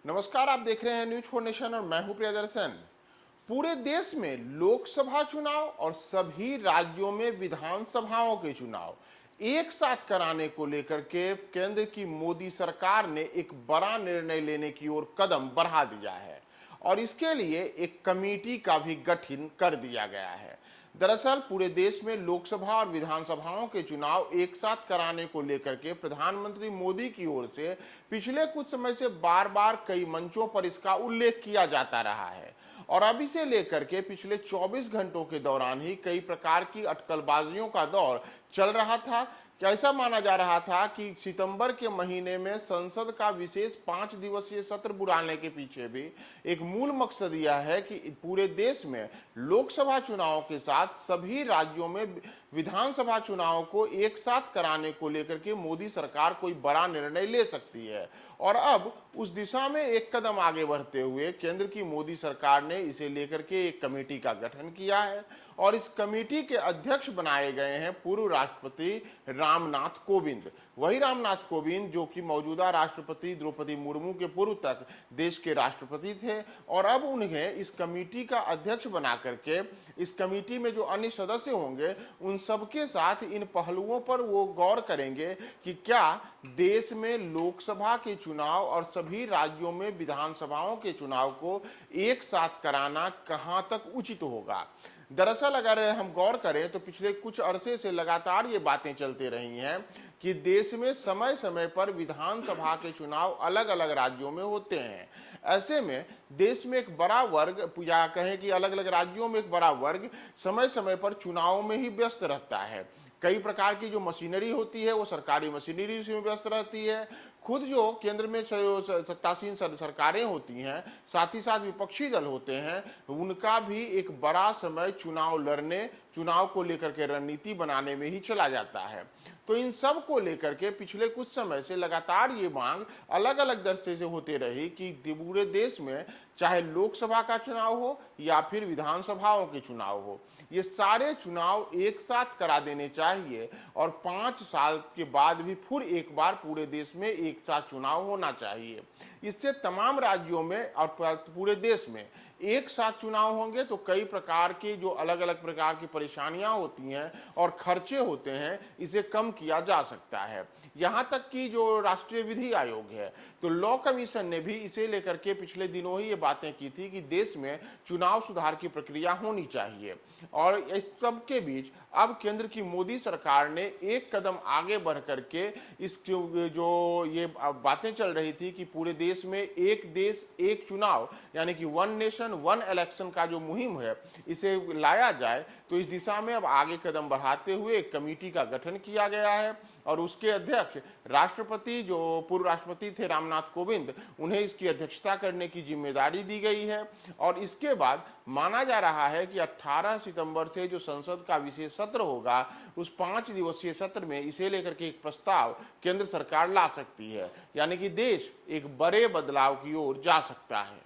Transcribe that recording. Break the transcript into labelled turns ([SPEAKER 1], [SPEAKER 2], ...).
[SPEAKER 1] नमस्कार, आप देख रहे हैं न्यूज फॉर नेशन और मैं हूं प्रियदर्शन। पूरे देश में लोकसभा चुनाव और सभी राज्यों में विधानसभाओं के चुनाव एक साथ कराने को लेकर के केंद्र की मोदी सरकार ने एक बड़ा निर्णय लेने की ओर कदम बढ़ा दिया है और इसके लिए एक कमेटी का भी गठन कर दिया गया है। दरअसल पूरे देश में लोकसभा और विधानसभाओं के चुनाव एक साथ कराने को लेकर के प्रधानमंत्री मोदी की ओर से पिछले कुछ समय से बार बार कई मंचों पर इसका उल्लेख किया जाता रहा है और अब इसे लेकर के पिछले 24 घंटों के दौरान ही कई प्रकार की अटकलबाजियों का दौर चल रहा था। ऐसा माना जा रहा था कि सितंबर के महीने में संसद का विशेष 5 दिवसीय सत्र बुलाने के पीछे भी एक मूल मकसद यह है कि पूरे देश में लोकसभा चुनाव के साथ सभी राज्यों में विधानसभा चुनाव को एक साथ कराने को लेकर के मोदी सरकार कोई बड़ा निर्णय ले सकती है। और अब उस दिशा में एक कदम आगे बढ़ते हुए केंद्र की मोदी सरकार ने इसे लेकर के एक कमेटी का गठन किया है और इस कमेटी के अध्यक्ष बनाए गए हैं पूर्व राष्ट्रपति रामनाथ कोविंद। वही रामनाथ कोविंद जो कि मौजूदा राष्ट्रपति द्रौपदी मुर्मू के पूर्व तक देश के राष्ट्रपति थे और अब उन्हें इस कमेटी का अध्यक्ष बना करके इस कमेटी में जो अन्य सदस्य होंगे उन सबके साथ इन पहलुओं पर वो गौर करेंगे कि क्या देश में लोकसभा के चुनाव और सभी राज्यों में विधानसभाओं के चुनाव को एक साथ कराना कहां तक उचित होगा। दरअसल अगर हम गौर करें तो पिछले कुछ अरसे से लगातार ये बातें चलती रही हैं कि देश में समय समय पर विधानसभा के चुनाव अलग अलग राज्यों में होते हैं। ऐसे में देश में एक बड़ा वर्ग या कहें कि अलग अलग राज्यों में एक बड़ा वर्ग समय समय पर चुनाव में ही व्यस्त रहता है। कई प्रकार की जो मशीनरी होती है वो सरकारी मशीनरी में व्यस्त रहती है। खुद जो केंद्र में सत्तासीन सरकारें होती हैं, साथ ही साथ विपक्षी दल होते हैं, उनका भी एक बड़ा समय चुनाव लड़ने, चुनाव को लेकर के रणनीति बनाने में ही चला जाता है। तो इन सब को लेकर के पिछले कुछ समय से लगातार ये मांग अलग अलग दृष्टि से होती रही कि पूरे देश में चाहे लोकसभा का चुनाव हो या फिर विधानसभाओं के चुनाव हो, ये सारे चुनाव एक साथ करा देने चाहिए और 5 साल के बाद भी फिर एक बार पूरे देश में एक साथ चुनाव होना चाहिए। इससे तमाम राज्यों में और पूरे देश में एक साथ चुनाव होंगे तो कई प्रकार की जो अलग अलग प्रकार की परेशानियां होती हैं और खर्चे होते हैं इसे कम किया जा सकता है। यहां तक कि जो राष्ट्रीय विधि आयोग है तो लॉ कमीशन ने भी इसे लेकर के पिछले दिनों ही ये बातें की थी कि देश में चुनाव सुधार की प्रक्रिया होनी चाहिए। और इस सब के बीच अब केंद्र की मोदी सरकार ने एक कदम आगे बढ़ करके इस जो ये बातें चल रही थी कि पूरे देश में एक देश एक चुनाव यानी कि वन नेशन वन इलेक्शन का जो मुहिम है इसे लाया जाए, तो इस दिशा में अब आगे कदम बढ़ाते हुए एक कमेटी का गठन किया गया है और उसके अध्यक्ष राष्ट्रपति जो पूर्व राष्ट्रपति थे रामनाथ कोविंद, उन्हें इसकी अध्यक्षता करने की जिम्मेदारी दी गई है। और इसके बाद माना जा रहा है कि 18 सितंबर से जो संसद का विशेष सत्र होगा उस 5 दिवसीय सत्र में इसे लेकर के एक प्रस्ताव केंद्र सरकार ला सकती है, यानी कि देश एक बड़े बदलाव की ओर जा सकता है।